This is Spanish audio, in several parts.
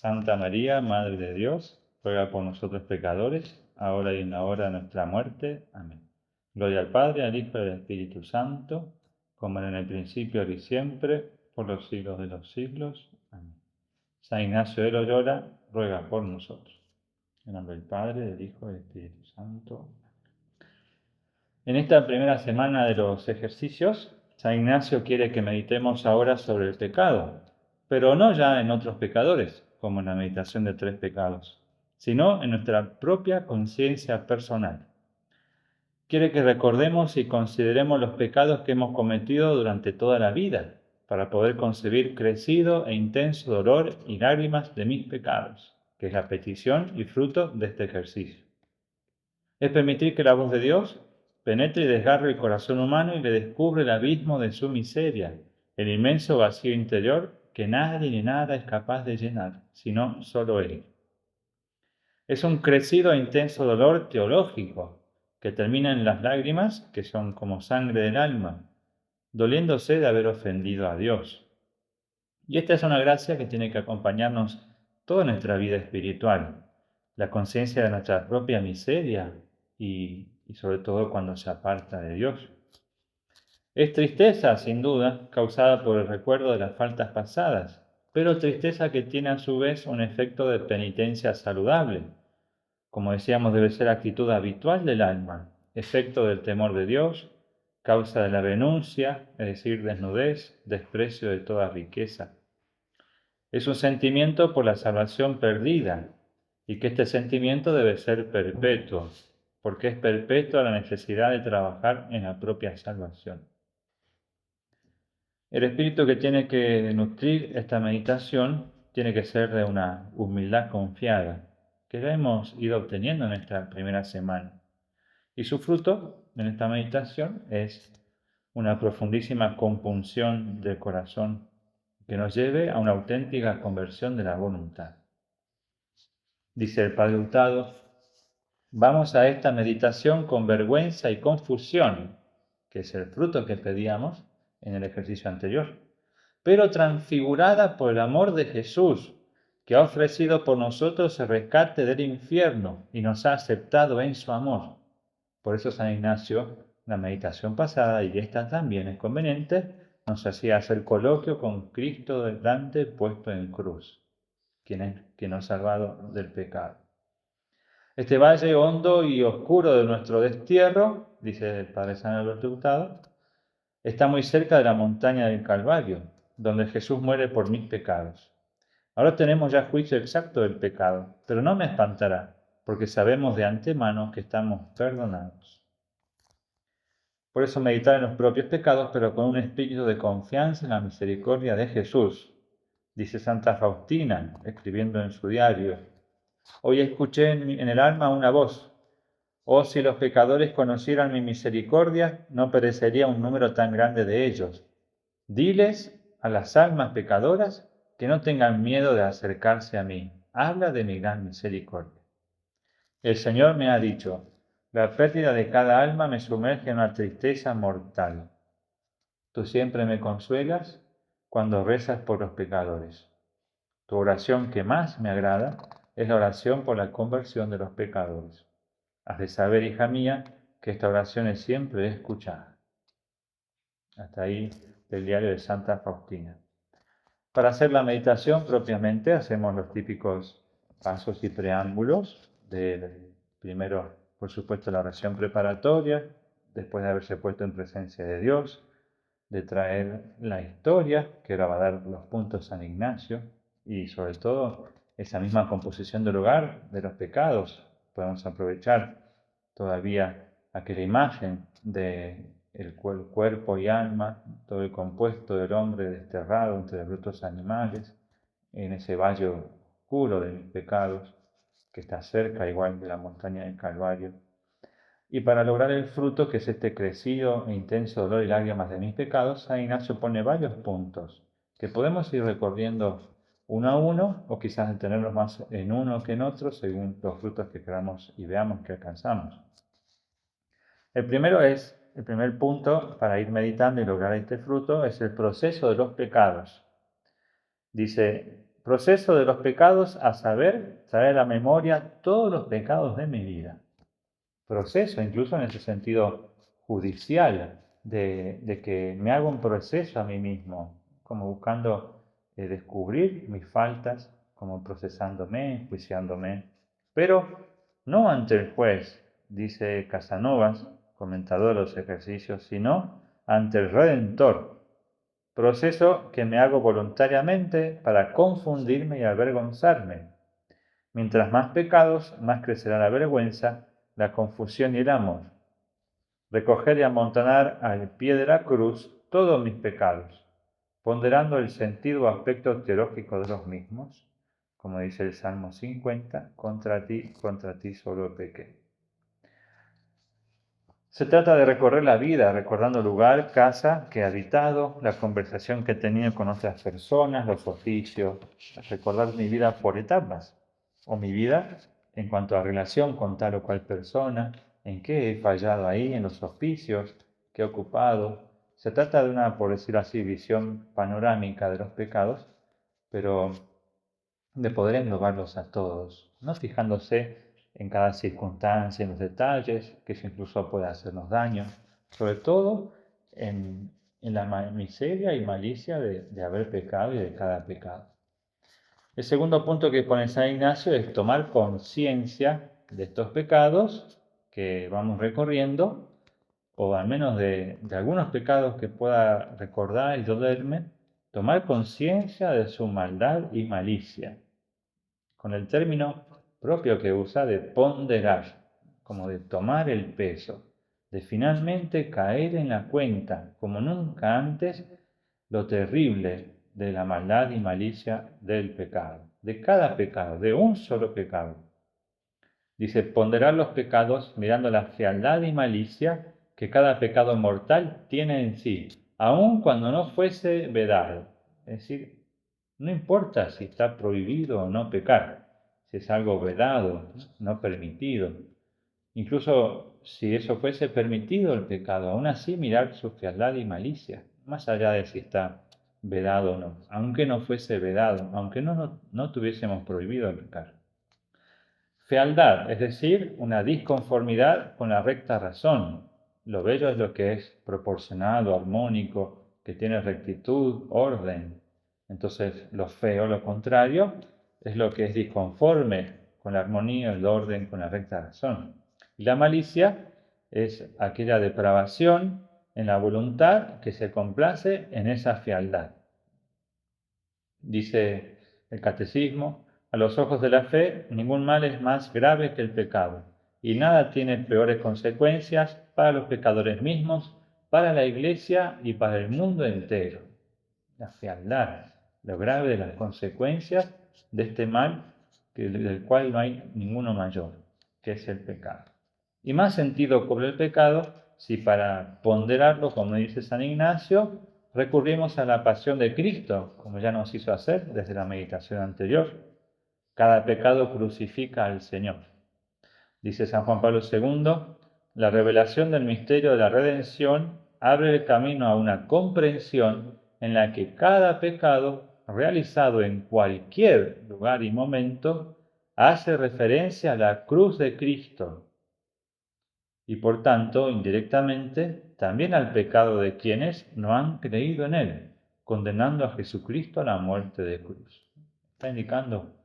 Santa María, Madre de Dios, ruega por nosotros pecadores, ahora y en la hora de nuestra muerte. Amén. Gloria al Padre, al Hijo y al Espíritu Santo, como era en el principio, ahora y siempre, por los siglos de los siglos. Amén. San Ignacio de Loyola, ruega por nosotros. En nombre del Padre, del Hijo y del Espíritu Santo. En esta primera semana de los ejercicios, San Ignacio quiere que meditemos ahora sobre el pecado, pero no ya en otros pecadores, como en la meditación de 3 pecados, sino en nuestra propia conciencia personal. Quiere que recordemos y consideremos los pecados que hemos cometido durante toda la vida, para poder concebir crecido e intenso dolor y lágrimas de mis pecados, que es la petición y fruto de este ejercicio. Es permitir que la voz de Dios penetre y desgarre el corazón humano y le descubre el abismo de su miseria, el inmenso vacío interior que nadie ni nada es capaz de llenar, sino solo Él. Es un crecido e intenso dolor teológico que termina en las lágrimas, que son como sangre del alma, doliéndose de haber ofendido a Dios. Y esta es una gracia que tiene que acompañarnos toda nuestra vida espiritual, la conciencia de nuestra propia miseria y sobre todo cuando se aparta de Dios. Es tristeza, sin duda, causada por el recuerdo de las faltas pasadas, pero tristeza que tiene a su vez un efecto de penitencia saludable. Como decíamos, debe ser actitud habitual del alma, efecto del temor de Dios, causa de la renuncia, es decir, desnudez, desprecio de toda riqueza. Es un sentimiento por la salvación perdida, y que este sentimiento debe ser perpetuo, porque es perpetua la necesidad de trabajar en la propia salvación. El espíritu que tiene que nutrir esta meditación tiene que ser de una humildad confiada, que ya hemos ido obteniendo en esta primera semana. Y su fruto en esta meditación es una profundísima compunción del corazón que nos lleve a una auténtica conversión de la voluntad. Dice el Padre Hurtado: vamos a esta meditación con vergüenza y confusión, que es el fruto que pedíamos en el ejercicio anterior, pero transfigurada por el amor de Jesús, que ha ofrecido por nosotros el rescate del infierno y nos ha aceptado en su amor. Por eso San Ignacio, la meditación pasada y esta también es conveniente, nos hacía hacer coloquio con Cristo delante puesto en cruz, quien nos ha salvado del pecado. Este valle hondo y oscuro de nuestro destierro, dice el Padre San Alberto Hurtado, está muy cerca de la montaña del Calvario, donde Jesús muere por mis pecados. Ahora tenemos ya juicio exacto del pecado, pero no me espantará, porque sabemos de antemano que estamos perdonados. Por eso meditar en los propios pecados, pero con un espíritu de confianza en la misericordia de Jesús. Dice Santa Faustina, escribiendo en su diario: hoy escuché en el alma una voz: oh, si los pecadores conocieran mi misericordia, no perecería un número tan grande de ellos. Diles a las almas pecadoras que no tengan miedo de acercarse a mí. Habla de mi gran misericordia. El Señor me ha dicho: la pérdida de cada alma me sumerge en una tristeza mortal. Tú siempre me consuelas cuando rezas por los pecadores. Tu oración que más me agrada es la oración por la conversión de los pecadores. Has de saber, hija mía, que esta oración es siempre escuchada. Hasta ahí el diario de Santa Faustina. Para hacer la meditación propiamente hacemos los típicos pasos y preámbulos. Primero, por supuesto, la oración preparatoria, después de haberse puesto en presencia de Dios, de traer la historia, que ahora va a dar los puntos San Ignacio, y sobre todo esa misma composición del hogar de los pecados. Podemos aprovechar todavía aquella imagen de el cuerpo y alma, todo el compuesto del hombre desterrado entre los brutos animales, en ese valle oscuro de mis pecados, que está cerca igual de la montaña del Calvario. Y para lograr el fruto, que es este crecido e intenso dolor y lágrimas de mis pecados, San Ignacio pone varios puntos que podemos ir recorriendo uno a uno, o quizás detenernos más en uno que en otro, según los frutos que queramos y veamos que alcanzamos. El primer punto para ir meditando y lograr este fruto es el proceso de los pecados. Dice proceso de los pecados, a saber, traer a la memoria todos los pecados de mi vida. Proceso, incluso en ese sentido judicial, de que me hago un proceso a mí mismo, como buscando descubrir mis faltas, como procesándome, enjuiciándome, pero no ante el juez, dice Casanovas, comentador de los ejercicios, sino ante el Redentor. Proceso que me hago voluntariamente para confundirme y avergonzarme. Mientras más pecados, más crecerá la vergüenza, la confusión y el amor. Recoger y amontonar al pie de la cruz todos mis pecados, ponderando el sentido o aspecto teológico de los mismos, como dice el Salmo 50, contra ti solo pequé. Se trata de recorrer la vida, recordando el lugar, casa que he habitado, la conversación que he tenido con otras personas, los oficios, recordar mi vida por etapas, o mi vida en cuanto a relación con tal o cual persona, en qué he fallado ahí, en los oficios que he ocupado. Se trata de una, por decirlo así, visión panorámica de los pecados, pero de poder englobarlos a todos, no fijándose en cada circunstancia, en los detalles, que eso incluso puede hacernos daño, sobre todo en la miseria y malicia de haber pecado y de cada pecado. El segundo punto que pone San Ignacio es tomar conciencia de estos pecados que vamos recorriendo, o al menos de algunos pecados que pueda recordar y dolerme, tomar conciencia de su maldad y malicia, con el término propio que usa de ponderar, como de tomar el peso, de finalmente caer en la cuenta, como nunca antes, lo terrible de la maldad y malicia del pecado, de cada pecado, de un solo pecado. Dice, ponderar los pecados mirando la fealdad y malicia que cada pecado mortal tiene en sí, aun cuando no fuese vedado. Es decir, no importa si está prohibido o no pecar, si es algo vedado, no permitido. Incluso si eso fuese permitido el pecado, aún así mirar su fealdad y malicia, más allá de si está vedado o no, aunque no fuese vedado, aunque no tuviésemos prohibido el pecar. Fealdad, es decir, una disconformidad con la recta razón. Lo bello es lo que es proporcionado, armónico, que tiene rectitud, orden. Entonces, lo feo, lo contrario, es lo que es disconforme con la armonía, el orden, con la recta razón. Y la malicia es aquella depravación en la voluntad que se complace en esa fealdad. Dice el catecismo, a los ojos de la fe, ningún mal es más grave que el pecado, y nada tiene peores consecuencias para los pecadores mismos, para la Iglesia y para el mundo entero. La fealdad, lo grave de las consecuencias de este mal del cual no hay ninguno mayor, que es el pecado. Y más sentido cobre el pecado si para ponderarlo, como dice San Ignacio, recurrimos a la pasión de Cristo, como ya nos hizo hacer desde la meditación anterior. Cada pecado crucifica al Señor. Dice San Juan Pablo II, la revelación del misterio de la redención abre el camino a una comprensión en la que cada pecado realizado en cualquier lugar y momento hace referencia a la cruz de Cristo y por tanto, indirectamente, también al pecado de quienes no han creído en Él, condenando a Jesucristo a la muerte de cruz. Está indicando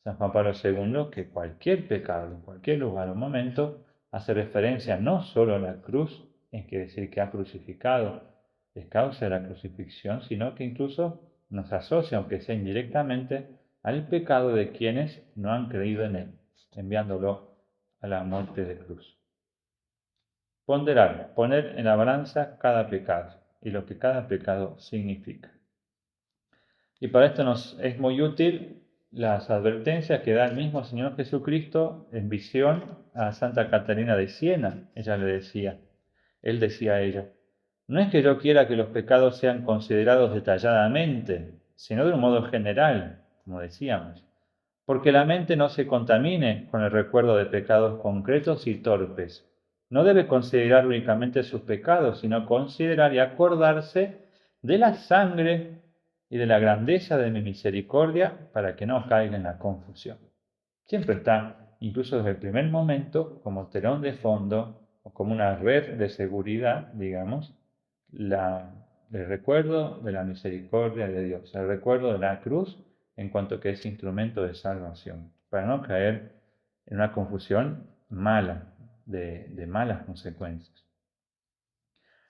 San Juan Pablo II que cualquier pecado, en cualquier lugar o momento, hace referencia no solo a la cruz, quiere decir que ha crucificado, es causa de la crucifixión, sino que incluso nos asocia, aunque sea indirectamente, al pecado de quienes no han creído en Él, enviándolo a la muerte de cruz. Ponderar, poner en la balanza cada pecado y lo que cada pecado significa. Y para esto nos es muy útil las advertencias que da el mismo Señor Jesucristo en visión a Santa Catalina de Siena. Él decía a ella, no es que yo quiera que los pecados sean considerados detalladamente, sino de un modo general, como decíamos, porque la mente no se contamine con el recuerdo de pecados concretos y torpes. No debe considerar únicamente sus pecados, sino considerar y acordarse de la sangre y de la grandeza de mi misericordia para que no caiga en la confusión. Siempre está, incluso desde el primer momento, como telón de fondo o como una red de seguridad, digamos, el recuerdo de la misericordia de Dios, el recuerdo de la cruz en cuanto que es instrumento de salvación, para no caer en una confusión mala, de malas consecuencias.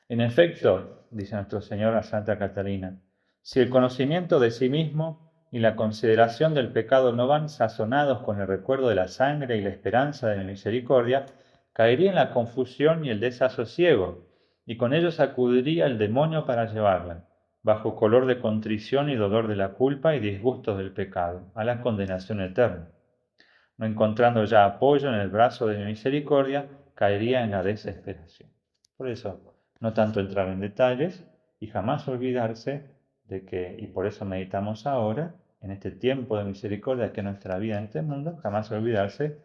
En efecto, dice nuestro Señor a Santa Catalina, si el conocimiento de sí mismo y la consideración del pecado no van sazonados con el recuerdo de la sangre y la esperanza de la misericordia, caería en la confusión y el desasosiego, y con ellos acudiría el demonio para llevarla, bajo color de contrición y dolor de la culpa y disgustos del pecado, a la condenación eterna. No encontrando ya apoyo en el brazo de mi misericordia, caería en la desesperación. Por eso, no tanto entrar en detalles y jamás olvidarse de que, y por eso meditamos ahora, en este tiempo de misericordia que es nuestra vida en este mundo, jamás olvidarse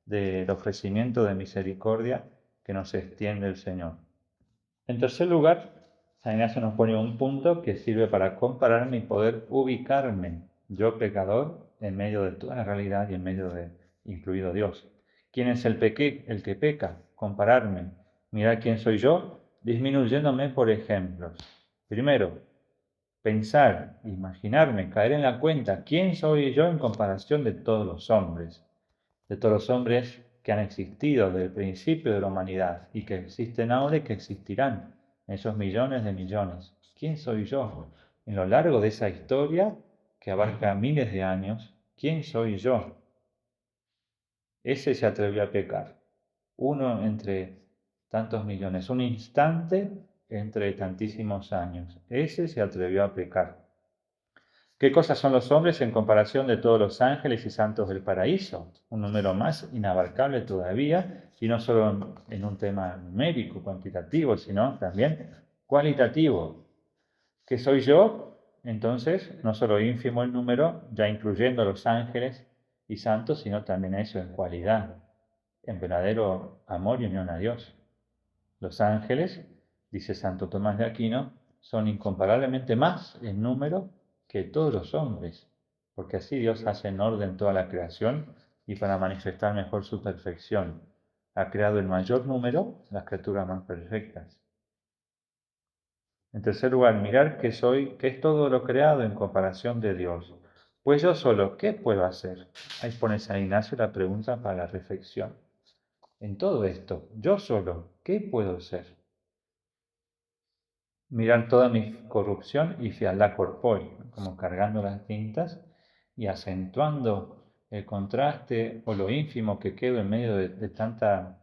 del ofrecimiento de misericordia que nos extiende el Señor. En tercer lugar, San Ignacio nos pone un punto que sirve para compararme y poder ubicarme, yo pecador, en medio de toda la realidad y en medio de, incluido Dios. ¿Quién es el que peca? Compararme, mirar quién soy yo, disminuyéndome por ejemplos. Primero, pensar, imaginarme, caer en la cuenta, quién soy yo en comparación de todos los hombres que han existido desde el principio de la humanidad y que existen ahora y que existirán, esos millones de millones. ¿Quién soy yo? En lo largo de esa historia que abarca miles de años, ¿quién soy yo? Ese se atrevió a pecar. Uno entre tantos millones, un instante entre tantísimos años. Ese se atrevió a pecar. ¿Qué cosas son los hombres en comparación de todos los ángeles y santos del paraíso? Un número más inabarcable todavía, y no solo en un tema numérico, cuantitativo, sino también cualitativo. ¿Qué soy yo? Entonces, no solo ínfimo el número, ya incluyendo a los ángeles y santos, sino también eso en cualidad, en verdadero amor y unión a Dios. Los ángeles, dice Santo Tomás de Aquino, son incomparablemente más en número que todos los hombres, porque así Dios hace en orden toda la creación y para manifestar mejor su perfección. Ha creado el mayor número las criaturas más perfectas. En tercer lugar, mirar que es todo lo creado en comparación de Dios. Pues yo solo, ¿qué puedo hacer? Ahí pone San Ignacio la pregunta para la reflexión. En todo esto, yo solo, ¿qué puedo hacer? Mirar toda mi corrupción y fealdad corpórea, como cargando las tintas y acentuando el contraste o lo ínfimo que quedo en medio de tanta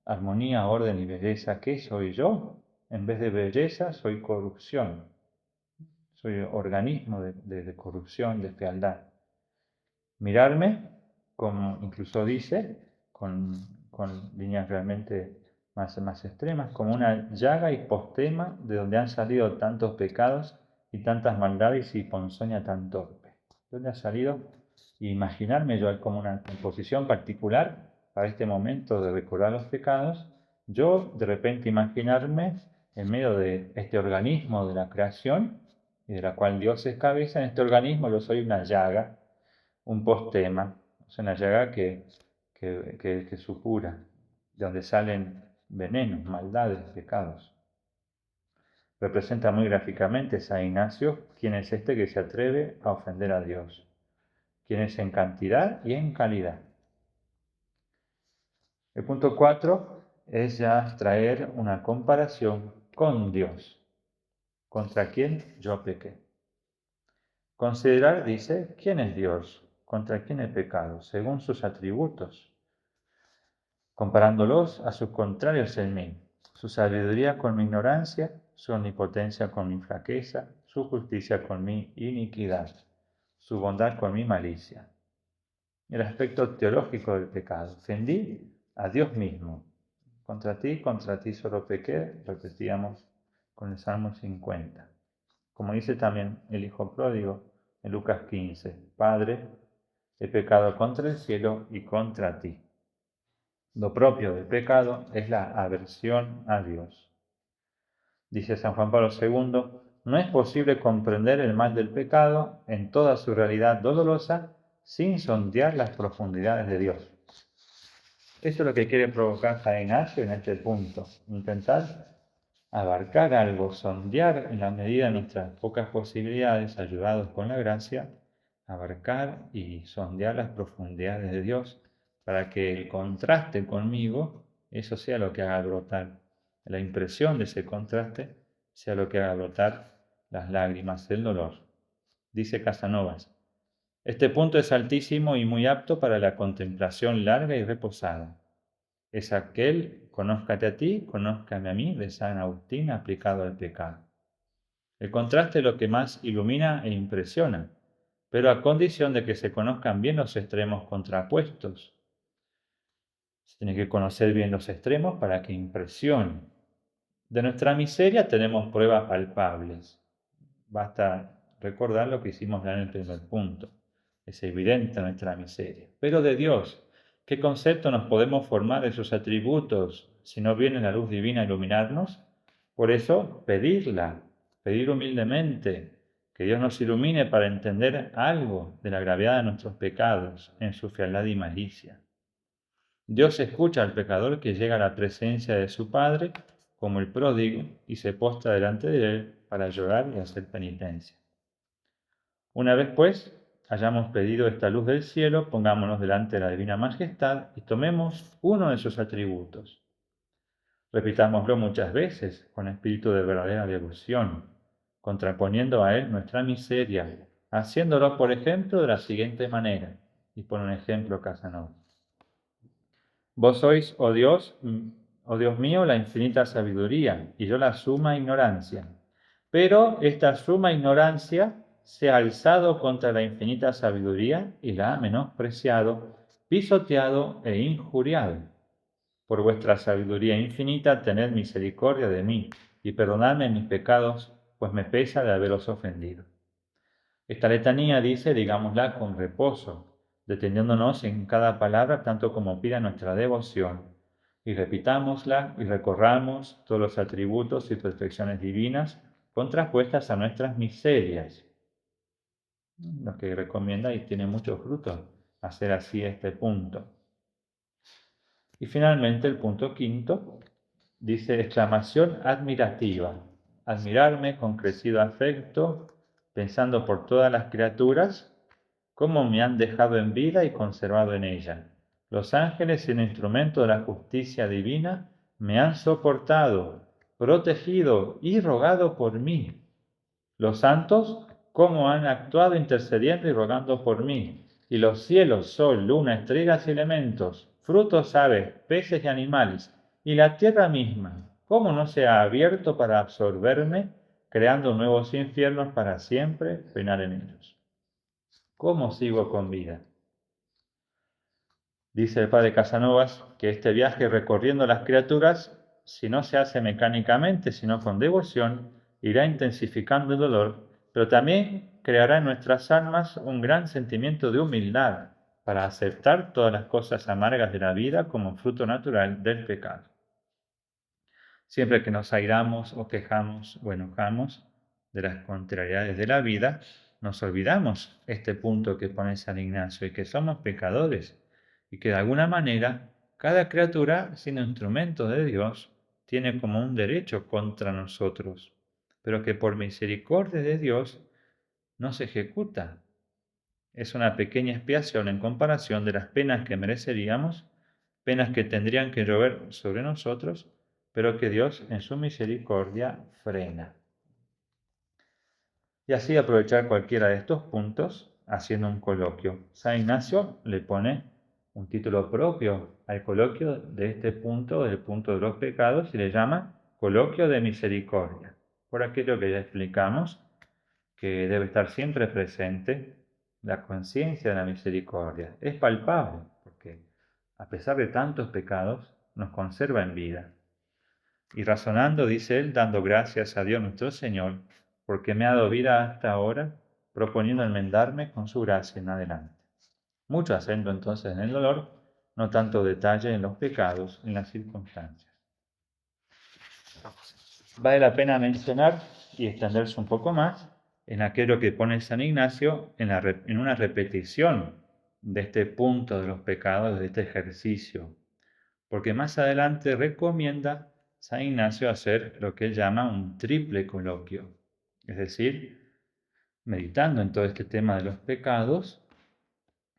armonía, orden y belleza. ¿Qué soy yo? En vez de belleza, soy corrupción. Soy organismo de corrupción, de fealdad. Mirarme, como incluso dice, con líneas realmente más extremas, como una llaga y postema de donde han salido tantos pecados y tantas maldades y ponzoña tan torpe. ¿De dónde ha salido? Imaginarme yo como una composición particular para este momento de recordar los pecados, yo de repente imaginarme en medio de este organismo de la creación y de la cual Dios es cabeza, en este organismo yo soy una llaga, un postema, es una llaga que supura, de donde salen venenos, maldades, pecados. Representa muy gráficamente San Ignacio quién es este que se atreve a ofender a Dios, quién es en cantidad y en calidad. El punto 4 es ya traer una comparación con Dios, contra quien yo pequé. Considerar, dice, quién es Dios, contra quién he pecado, según sus atributos, comparándolos a sus contrarios en mí, su sabiduría con mi ignorancia, su omnipotencia con mi flaqueza, su justicia con mi iniquidad, su bondad con mi malicia. El aspecto teológico del pecado. Ofendí a Dios mismo. Contra ti solo pequé, repetíamos con el Salmo 50. Como dice también el Hijo pródigo en Lucas 15, Padre, he pecado contra el cielo y contra ti. Lo propio del pecado es la aversión a Dios. Dice San Juan Pablo II, no es posible comprender el mal del pecado en toda su realidad dolorosa sin sondear las profundidades de Dios. Eso es lo que quiere provocar San Ignacio en este punto. Intentar abarcar algo, sondear en la medida de nuestras pocas posibilidades, ayudados con la gracia, abarcar y sondear las profundidades de Dios para que el contraste conmigo, eso sea lo que haga brotar, la impresión de ese contraste sea lo que haga brotar las lágrimas, el dolor. Dice Casanovas, este punto es altísimo y muy apto para la contemplación larga y reposada. Es aquel, conózcate a ti, conózcame a mí, de San Agustín aplicado al pecado. El contraste es lo que más ilumina e impresiona, pero a condición de que se conozcan bien los extremos contrapuestos. Se tiene que conocer bien los extremos para que impresione. De nuestra miseria tenemos pruebas palpables. Basta recordar lo que hicimos ya en el primer punto. Es evidente nuestra miseria. Pero de Dios, ¿qué concepto nos podemos formar de sus atributos si no viene la luz divina a iluminarnos? Por eso, pedir humildemente que Dios nos ilumine para entender algo de la gravedad de nuestros pecados en su fealdad y malicia. Dios escucha al pecador que llega a la presencia de su Padre como el pródigo y se postra delante de él para llorar y hacer penitencia. Una vez pues hayamos pedido esta luz del cielo, pongámonos delante de la divina majestad y tomemos uno de sus atributos. Repitámoslo muchas veces con espíritu de verdadera devoción, contraponiendo a él nuestra miseria, haciéndolo, por ejemplo, de la siguiente manera, y pone un ejemplo Casanova. Vos sois, oh Dios mío, la infinita sabiduría, y yo la suma ignorancia. Pero esta suma ignorancia se ha alzado contra la infinita sabiduría y la ha menospreciado, pisoteado e injuriado. Por vuestra sabiduría infinita, tened misericordia de mí y perdonadme mis pecados, pues me pesa de haberos ofendido. Esta letanía dice, digámosla con reposo, deteniéndonos en cada palabra tanto como pida nuestra devoción, y repitámosla y recorramos todos los atributos y perfecciones divinas contrapuestas a nuestras miserias. Lo que recomienda y tiene mucho fruto hacer así este punto. Y finalmente el punto quinto dice exclamación admirativa. Admirarme con crecido afecto, pensando por todas las criaturas, cómo me han dejado en vida y conservado en ella. Los ángeles, siendo instrumento de la justicia divina, me han soportado, protegido y rogado por mí. Los santos, cómo han actuado intercediendo y rogando por mí. Y los cielos, sol, luna, estrellas y elementos, frutos, aves, peces y animales, y la tierra misma, cómo no se ha abierto para absorberme, creando nuevos infiernos para siempre penar en ellos. ¿Cómo sigo con vida? Dice el padre Casanovas que este viaje recorriendo las criaturas, si no se hace mecánicamente, sino con devoción, irá intensificando el dolor, pero también creará en nuestras almas un gran sentimiento de humildad para aceptar todas las cosas amargas de la vida como fruto natural del pecado. Siempre que nos airamos o quejamos o enojamos de las contrariedades de la vida, nos olvidamos este punto que pone San Ignacio y que somos pecadores y que de alguna manera cada criatura, siendo instrumento de Dios, tiene como un derecho contra nosotros, pero que por misericordia de Dios no se ejecuta. Es una pequeña expiación en comparación de las penas que mereceríamos, penas que tendrían que llover sobre nosotros, pero que Dios en su misericordia frena. Y así aprovechar cualquiera de estos puntos haciendo un coloquio. San Ignacio le pone un título propio al coloquio de este punto, del punto de los pecados, y le llama Coloquio de Misericordia, por aquello que ya explicamos, que debe estar siempre presente la conciencia de la misericordia. Es palpable, porque a pesar de tantos pecados, nos conserva en vida. Y razonando, dice él, dando gracias a Dios nuestro Señor, porque me ha dado vida hasta ahora, proponiendo enmendarme con su gracia en adelante. Mucho acento entonces en el dolor, no tanto detalle en los pecados, en las circunstancias. Vale la pena mencionar y extenderse un poco más en aquello que pone San Ignacio en una repetición de este punto de los pecados, de este ejercicio. Porque más adelante recomienda San Ignacio hacer lo que él llama un triple coloquio. Es decir, meditando en todo este tema de los pecados,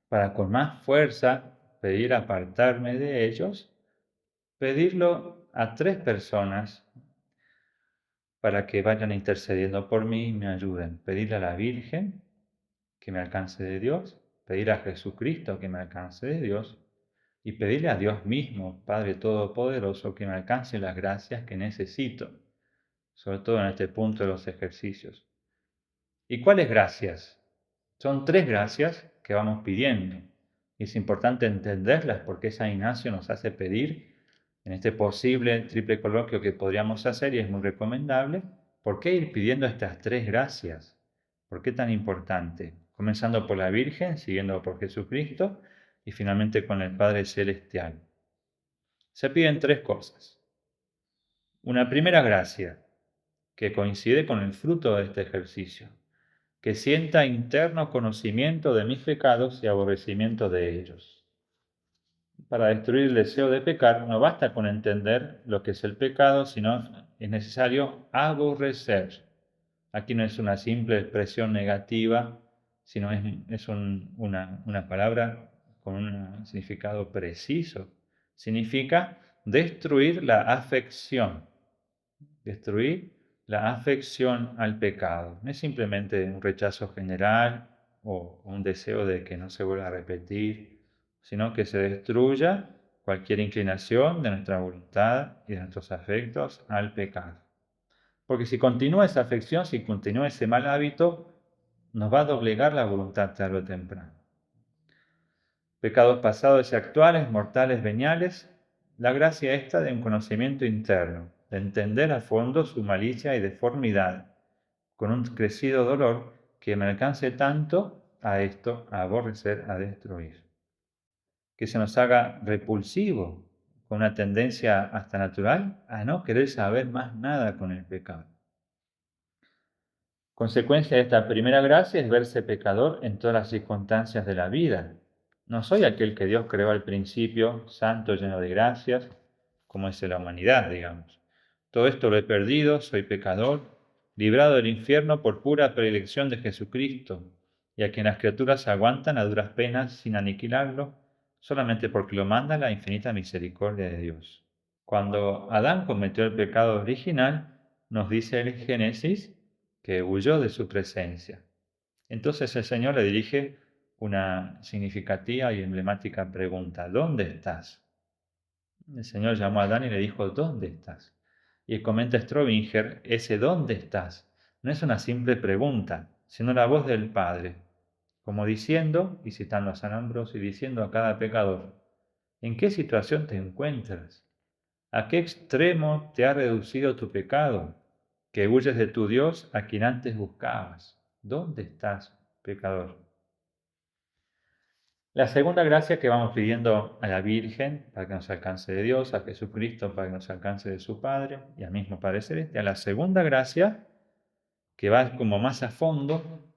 para con más fuerza pedir apartarme de ellos, pedirlo a 3 personas para que vayan intercediendo por mí y me ayuden. Pedirle a la Virgen que me alcance de Dios, pedir a Jesucristo que me alcance de Dios y pedirle a Dios mismo, Padre Todopoderoso, que me alcance las gracias que necesito, sobre todo en este punto de los ejercicios. ¿Y cuáles gracias? Son 3 gracias que vamos pidiendo. Y es importante entenderlas porque San Ignacio nos hace pedir en este posible triple coloquio que podríamos hacer, y es muy recomendable. ¿Por qué ir pidiendo estas 3 gracias? ¿Por qué tan importante? Comenzando por la Virgen, siguiendo por Jesucristo y finalmente con el Padre Celestial. Se piden 3 cosas. Una primera gracia, que coincide con el fruto de este ejercicio, que sienta interno conocimiento de mis pecados y aborrecimiento de ellos. Para destruir el deseo de pecar no basta con entender lo que es el pecado, sino es necesario aborrecer. Aquí no es una simple expresión negativa, sino es una palabra con un significado preciso. Significa destruir la afección. Destruir la afección al pecado. No es simplemente un rechazo general o un deseo de que no se vuelva a repetir, sino que se destruya cualquier inclinación de nuestra voluntad y de nuestros afectos al pecado. Porque si continúa esa afección, si continúa ese mal hábito, nos va a doblegar la voluntad tarde o temprano. Pecados pasados y actuales, mortales, veniales, la gracia esta de un conocimiento interno, de entender a fondo su malicia y deformidad, con un crecido dolor que me alcance tanto a esto, a aborrecer, a destruir. Que se nos haga repulsivo, con una tendencia hasta natural, a no querer saber más nada con el pecado. Consecuencia de esta primera gracia es verse pecador en todas las circunstancias de la vida. No soy aquel que Dios creó al principio, santo, lleno de gracias, como es en la humanidad, digamos. Todo esto lo he perdido, soy pecador, librado del infierno por pura predilección de Jesucristo, y a quien las criaturas aguantan a duras penas sin aniquilarlo, solamente porque lo manda la infinita misericordia de Dios. Cuando Adán cometió el pecado original, nos dice el Génesis que huyó de su presencia. Entonces el Señor le dirige una significativa y emblemática pregunta: ¿dónde estás? El Señor llamó a Adán y le dijo: ¿dónde estás? Y comenta Strobinger, ese ¿dónde estás? No es una simple pregunta, sino la voz del Padre, como diciendo, y citando a San Ambrosio, y diciendo a cada pecador: ¿en qué situación te encuentras? ¿A qué extremo te ha reducido tu pecado? Que huyes de tu Dios a quien antes buscabas. ¿Dónde estás, pecador? La segunda gracia que vamos pidiendo a la Virgen para que nos alcance de Dios, a Jesucristo para que nos alcance de su Padre y al mismo Padre Celeste. La segunda gracia que va como más a fondo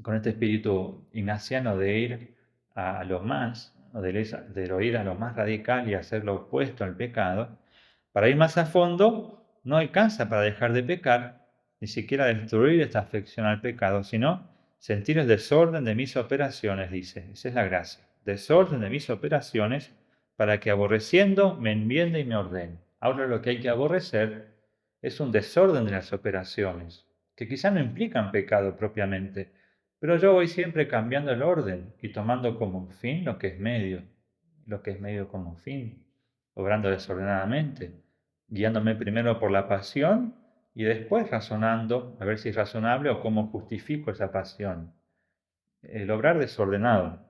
con este espíritu ignaciano de ir a lo más, de ir a lo más radical y hacer lo opuesto al pecado. Para ir más a fondo no alcanza para dejar de pecar, ni siquiera destruir esta afección al pecado, sino sentir el desorden de mis operaciones, dice. Esa es la gracia. Desorden de mis operaciones para que aborreciendo me enmiende y me ordene. Ahora lo que hay que aborrecer es un desorden de las operaciones, que quizá no implican pecado propiamente, pero yo voy siempre cambiando el orden y tomando como fin lo que es medio como fin, obrando desordenadamente, guiándome primero por la pasión y después razonando a ver si es razonable o cómo justifico esa pasión. El obrar desordenado.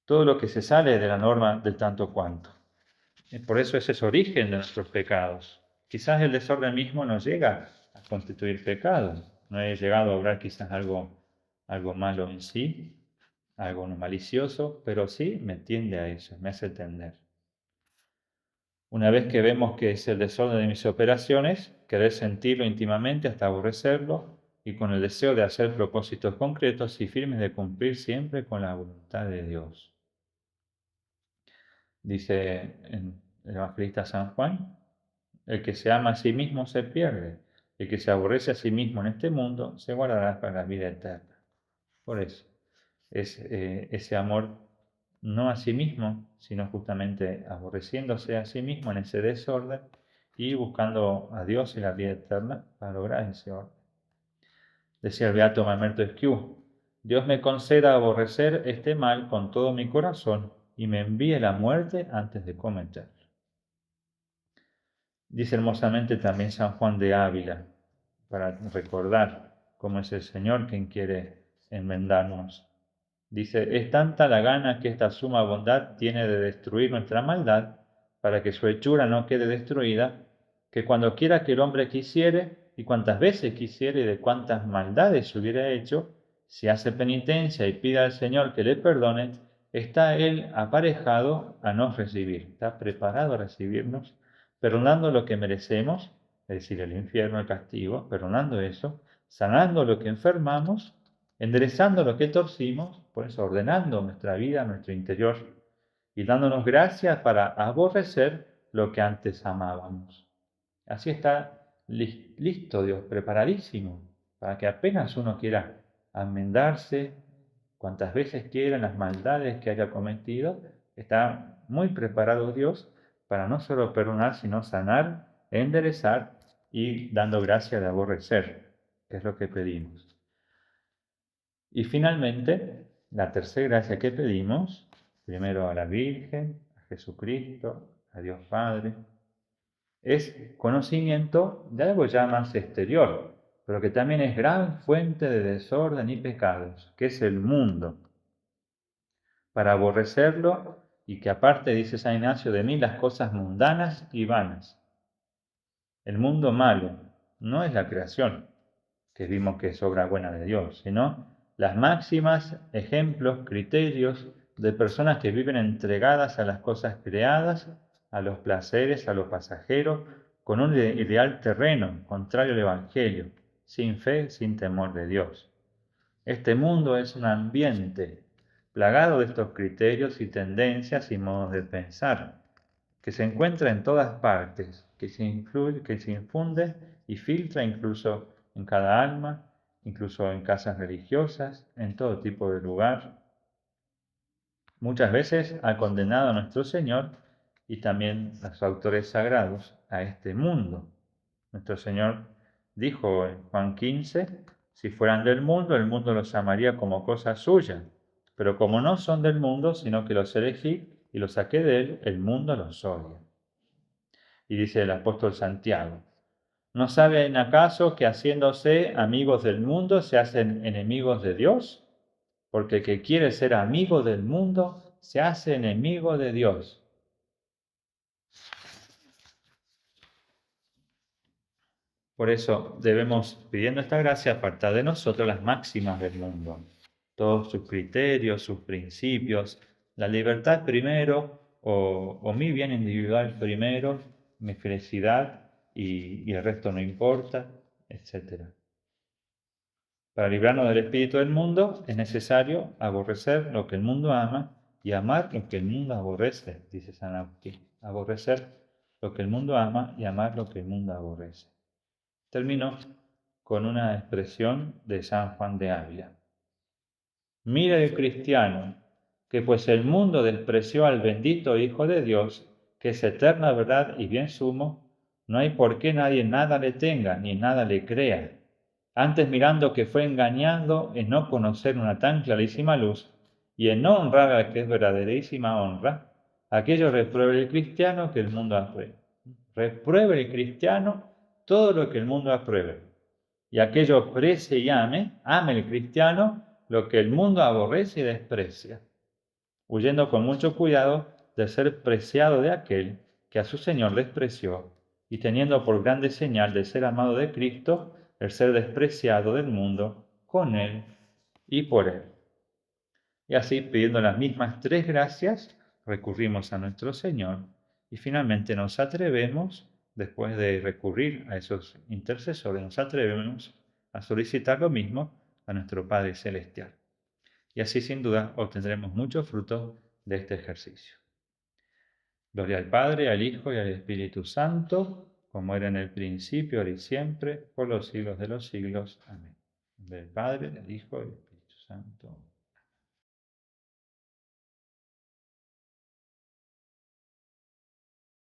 Todo lo que se sale de la norma del tanto cuanto. Por eso ese es origen de nuestros pecados. Quizás el desorden mismo no llega a constituir pecado. No he llegado a obrar quizás algo malo en sí, algo malicioso, pero sí me tiende a eso, me hace tender. Una vez que vemos que es el desorden de mis operaciones, querer sentirlo íntimamente hasta aborrecerlo y con el deseo de hacer propósitos concretos y firmes de cumplir siempre con la voluntad de Dios. Dice en el evangelista San Juan, el que se ama a sí mismo se pierde, el que se aborrece a sí mismo en este mundo se guardará para la vida eterna. Por eso, es ese amor no a sí mismo, sino justamente aborreciéndose a sí mismo en ese desorden y buscando a Dios y la vida eterna para lograr ese orden. Decía el beato Mamerto Esquiú, Dios me conceda aborrecer este mal con todo mi corazón y me envíe la muerte antes de cometerlo. Dice hermosamente también San Juan de Ávila, para recordar cómo es el Señor quien quiere enmendarnos. Dice, es tanta la gana que esta suma bondad tiene de destruir nuestra maldad, para que su hechura no quede destruida, que cuando quiera que el hombre quisiere, y cuantas veces quisiere y de cuantas maldades hubiera hecho, si hace penitencia y pida al Señor que le perdone, está él aparejado a nos recibir, está preparado a recibirnos, perdonando lo que merecemos, es decir, el infierno, el castigo, perdonando eso, sanando lo que enfermamos, enderezando lo que torcimos, por eso ordenando nuestra vida, nuestro interior, y dándonos gracias para aborrecer lo que antes amábamos. Así está listo Dios, preparadísimo, para que apenas uno quiera enmendarse, cuantas veces quiera las maldades que haya cometido, está muy preparado Dios para no solo perdonar, sino sanar, enderezar y dando gracia de aborrecer, que es lo que pedimos. Y finalmente, la tercera gracia que pedimos, primero a la Virgen, a Jesucristo, a Dios Padre, es conocimiento de algo ya más exterior, pero que también es gran fuente de desorden y pecados, que es el mundo. Para aborrecerlo y que aparte, dice San Ignacio, de mí las cosas mundanas y vanas. El mundo malo no es la creación, que vimos que es obra buena de Dios, sino las máximas, ejemplos, criterios de personas que viven entregadas a las cosas creadas, a los placeres, a lo pasajero, con un ideal terreno, contrario al Evangelio, sin fe, sin temor de Dios. Este mundo es un ambiente plagado de estos criterios y tendencias y modos de pensar, que se encuentra en todas partes, que se infunde y filtra incluso en cada alma, incluso en casas religiosas, en todo tipo de lugar. Muchas veces ha condenado a nuestro Señor y también a los autores sagrados a este mundo. Nuestro Señor dijo en Juan 15, si fueran del mundo, el mundo los amaría como cosa suya, pero como no son del mundo, sino que los elegí y los saqué de él, el mundo los odia. Y dice el apóstol Santiago, ¿no saben acaso que haciéndose amigos del mundo se hacen enemigos de Dios? Porque el que quiere ser amigo del mundo se hace enemigo de Dios. Por eso debemos, pidiendo esta gracia, apartar de nosotros las máximas del mundo, todos sus criterios, sus principios, la libertad primero o mi bien individual primero, mi felicidad y el resto no importa, etc. Para librarnos del espíritu del mundo es necesario aborrecer lo que el mundo ama y amar lo que el mundo aborrece, dice San Agustín. Aborrecer lo que el mundo ama y amar lo que el mundo aborrece. Termino con una expresión de San Juan de Ávila. Mira el cristiano, que pues el mundo despreció al bendito Hijo de Dios, que es eterna verdad y bien sumo, no hay por qué nadie nada le tenga, ni nada le crea. Antes mirando que fue engañando en no conocer una tan clarísima luz, y en no honrar a la que es verdaderísima honra, aquello repruebe el cristiano que el mundo apruebe. Repruebe el cristiano todo lo que el mundo apruebe. Y aquello precie y ame el cristiano lo que el mundo aborrece y desprecia, huyendo con mucho cuidado de ser preciado de aquel que a su Señor despreció, y teniendo por grande señal de ser amado de Cristo, el ser despreciado del mundo con Él y por Él. Y así, pidiendo las mismas tres gracias, recurrimos a nuestro Señor Y finalmente nos atrevemos, después de recurrir a esos intercesores, nos atrevemos a solicitar lo mismo a nuestro Padre Celestial. Y así sin duda obtendremos muchos frutos de este ejercicio. Gloria al Padre, al Hijo y al Espíritu Santo, como era en el principio, ahora y siempre, por los siglos de los siglos. Amén. Del Padre, del Hijo y del Espíritu Santo.